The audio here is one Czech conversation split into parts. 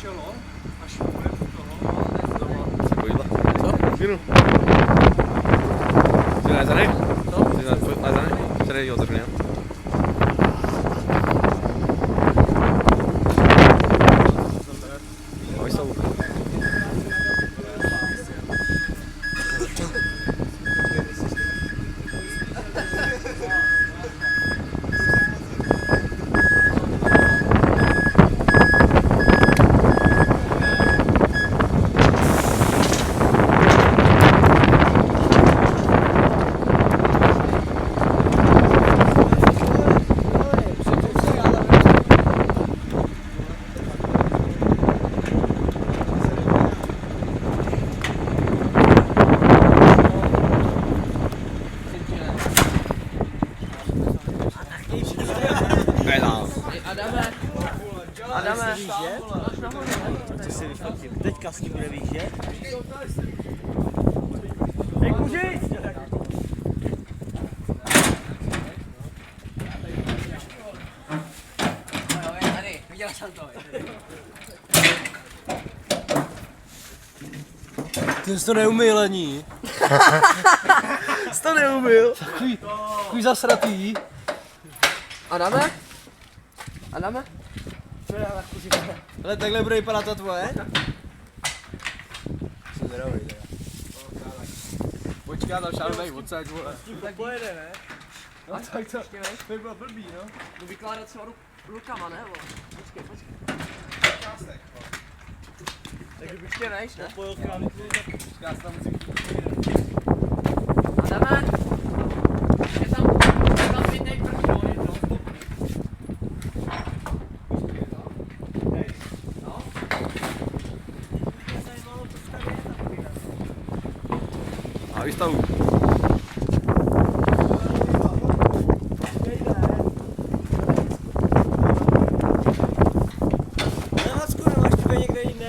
čelo, až půjde do toho. Se pojďla. Co? Vinu. Jsi najezený? Co? Jsi najezený? Předej otevřený, jo? Ahoj, Savu. Adame, co si vyfotím? Teďka s tím bude výjíždět? Hej, kuži! Tady, viděl jsem to. Ty jsi to neumyl ani. Jsi to neumyl. Takový zasratý. Adame? Adame? Ale takhle bude vypadat ta tvoje? Jsem zvědavý, teda. Počká, tam šáhneme odsaď, vole. Tak pojede, ne? No tak to by bylo blbý, no. Jdu vykládat třeba rukama, ne? Počkej. Tak kdyby nejš, ne? Pojel králik, tak Počká, se tam musím Adame? Je tam pětnej první, no, je to. A výstavu. na Hacku nemáš tebe někde jinde?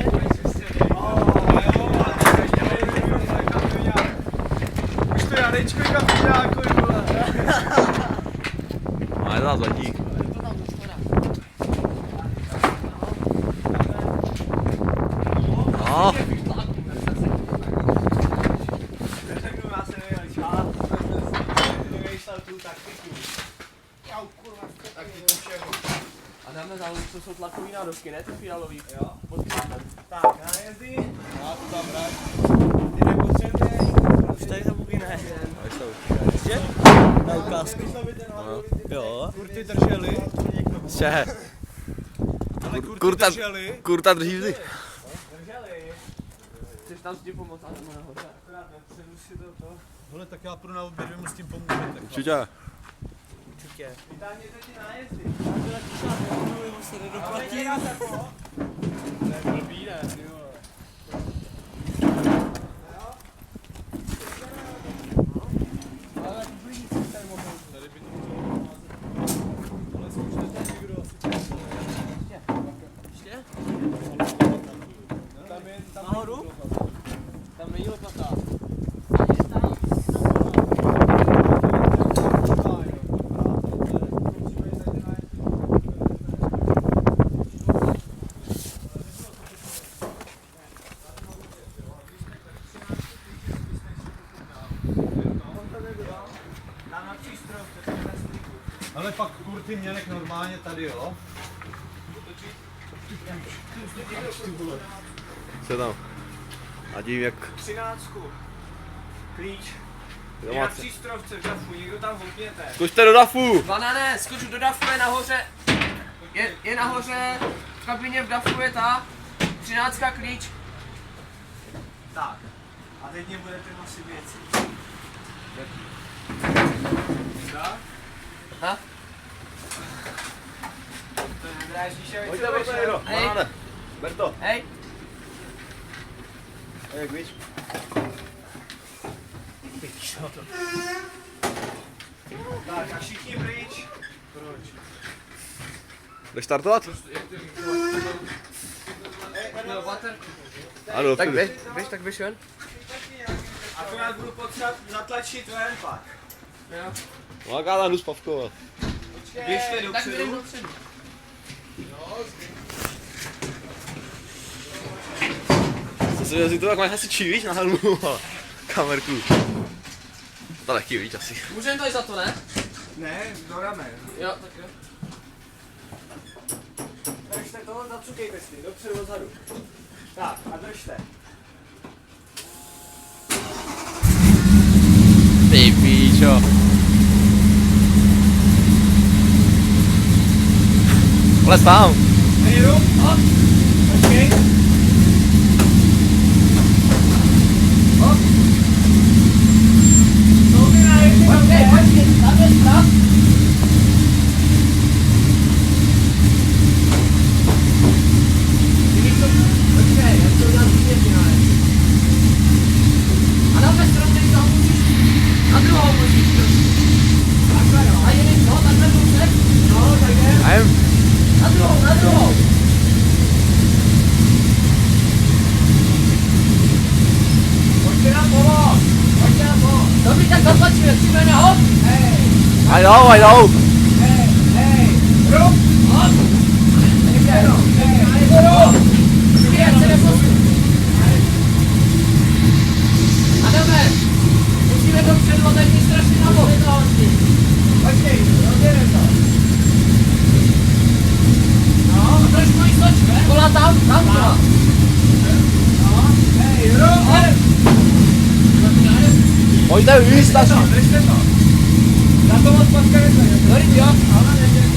Už to Janečko i kapitáku, vole. Máme za zadík. No. A dáme záleží, co jsou tlakový nádovky, ne? Ty fialový. Jo. Pod krátem. Tak, nájezdy. Já to tam vrať. Ty nepotřebuješ. Už tady zabuky ne. Ještě? Na ukázku. Jo. Kurty drželi. Če. Ale kurty drželi. Kurta drží vždy. Drželi. Chceš tam s tím pomoct, ale nahoře. Akorát nepředu si to. Hele, tak já půjdu na oběd, vy mu s tím pomůžete. Určitě. Určitě. Vytáhněte ti nájezdy. Se nedoplatí. To je blbý, ne? Ty vole. Ale blbý, tady mohou. Tady by to mohlo ale zkoušete někdo asi Ještě? tam je, tam Nahoru? Tam není lopata. Ale pak kurty měnek normálně tady, jo? Co tam? A dívím jak... 13. Klíč. Je na Domáce. přístrovce v dafu, někdo tam hopněte. Skočte do dafu! Banane, skoču do dafu, je nahoře. Je nahoře, v kabině v dafu je ta 13 klíč. Tak. A teď mě budete nosit věci. Ha? Pojďte, Jiro. Hej. Ber to. Hej. Jak víš? Tak a všichni pryč. Jdeš startovat? No, water. Ano, Tak dopředu. běž, tak běž ven. A to já budu potřebovat zatlačit ven pak. Jo. No, jak já tam jdu spavkovat. Běžte Tak jdem dopředu. dopředu. Co si to tak máš asi víš na helmu, ale kamerku. To lehký víš asi. Můžeme to i za to, ne? Ne, dodáme. Jo, tak jo. Držte to, zacukejte si, dopředu odzadu. Tak, a držte. Ty píčo. Vlez tam. Jiru, hop. Počkej. Hop. Počkej, tam je stav. Počkej, jak to udělám zpětně, ale. A na obě strany toho musíš, na druhou musíš. Takhle jo. A jeden, no, takhle musíš. No, tak je. Na druhou, na druhou. Pojďte na polo. Pojďte na polo. Dobrý, tak zatlačíme, přijme na hop. Hej, I know. hej, hej. Rup. Hop. Ještě jednou. Hej, Hop. Přijde, ať se neposuň. A jdeme. Musíme dopředu, tak je strašně na bok. počkej, rozjedeme to. No, trošku jí stočíme. Kola tam kola. No, hej, rup. Pojďte víc, Držte to. Za to moc počkejte. Dobrý, jo. Ale ne,